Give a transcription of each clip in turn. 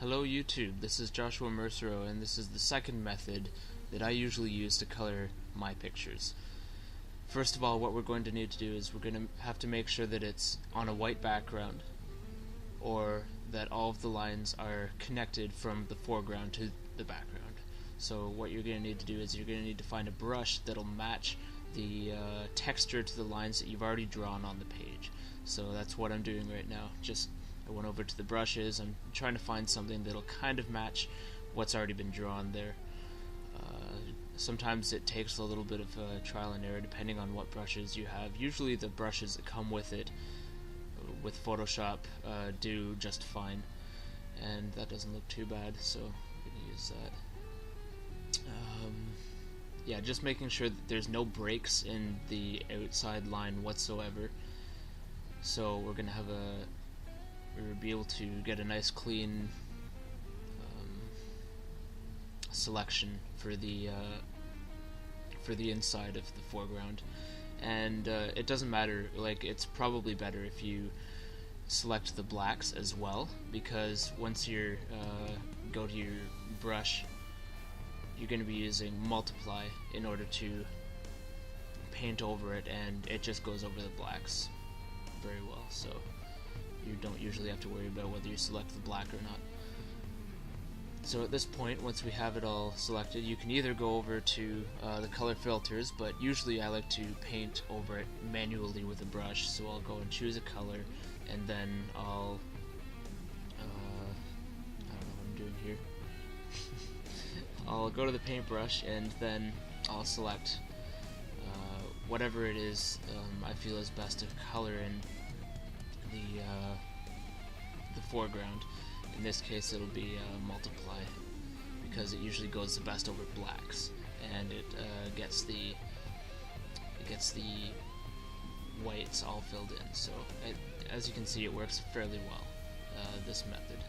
Hello YouTube, this is Joshua Mercero, and this is the second method that I usually use to color my pictures. First of all, what we're going to need to do is we're going to have to make sure that it's on a white background, or that all of the lines are connected from the foreground to the background. So what you're going to need to do is you're going to need to find a brush that'll match the texture to the lines that you've already drawn on the page. So that's what I'm doing right now. I went over to the brushes. I'm trying to find something that'll kind of match what's already been drawn there. Sometimes it takes a little bit of trial and error depending on what brushes you have. Usually the brushes that come with it, with Photoshop, do just fine, and that doesn't look too bad, so I'm going to use that. Yeah, just making sure that there's no breaks in the outside line whatsoever. So we're going to have we'll be able to get a nice clean selection for the inside of the foreground. And it doesn't matter, like, it's probably better if you select the blacks as well, because once you go to your brush, you're going to be using multiply in order to paint over it, and it just goes over the blacks very well, so you don't usually have to worry about whether you select the black or not. So at this point, once we have it all selected, you can either go over to the color filters, but usually I like to paint over it manually with a brush. So I'll go and choose a color, and then I'll I don't know what I'm doing here. I'll go to the paintbrush, and then I'll select whatever it is I feel is best to color in the foreground. In this case, it'll be multiply, because it usually goes the best over blacks, and it gets the whites all filled in. So as you can see, it works fairly well, this method.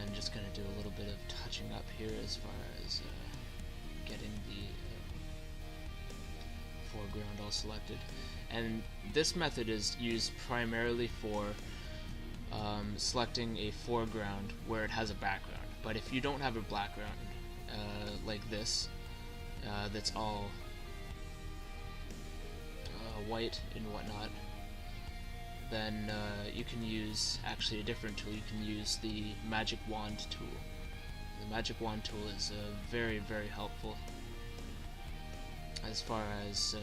And just gonna do a little bit of touching up here as far as getting the foreground all selected. And this method is used primarily for selecting a foreground where it has a background. But if you don't have a background like this, that's all white and whatnot, then you can use actually a different tool. You can use the magic wand tool. The magic wand tool is very, very helpful as far as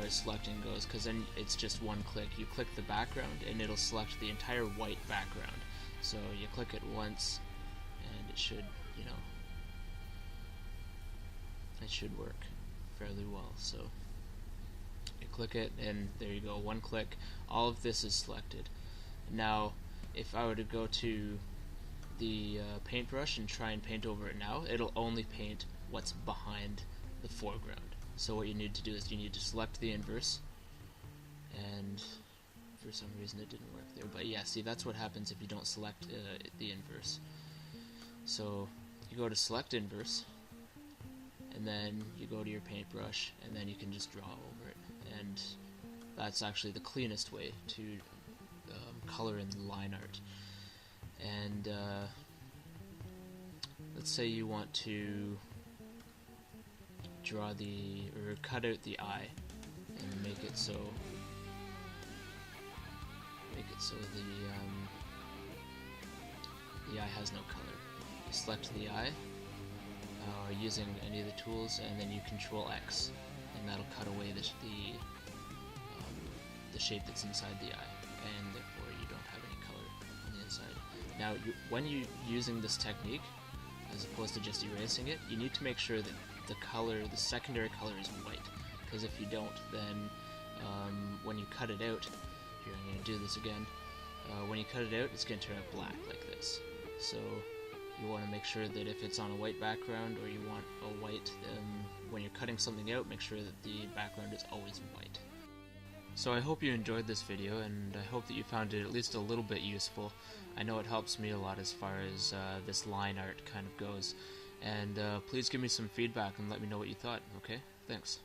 selecting goes, because then it's just one click. You click the background and it'll select the entire white background. So you click it once and it should, it should work fairly well. So you click it and there you go, one click, all of this is selected. Now if I were to go to the paintbrush and try and paint over it now, it'll only paint what's behind the foreground. So what you need to do is you need to select the inverse, and for some reason it didn't work there, but yeah, see, that's what happens if you don't select the inverse. So you go to select inverse, and then you go to your paintbrush, and then you can just draw over it, and that's actually the cleanest way to color in the line art. And let's say you want to draw or cut out the eye and make it so the eye has no color. You select the eye or using any of the tools, and then you Control X, and that'll cut away the shape that's inside the eye, and therefore you don't have any color on the inside. Now when you're using this technique, as opposed to just erasing it, you need to make sure that the secondary color is white, because if you don't, then when you cut it out, here I'm going to do this again, when you cut it out, it's going to turn out black like this. So you want to make sure that if it's on a white background, or you want a white, when you're cutting something out, make sure that the background is always white. So I hope you enjoyed this video, and I hope that you found it at least a little bit useful. I know it helps me a lot as far as this line art kind of goes. And please give me some feedback and let me know what you thought, okay? Thanks.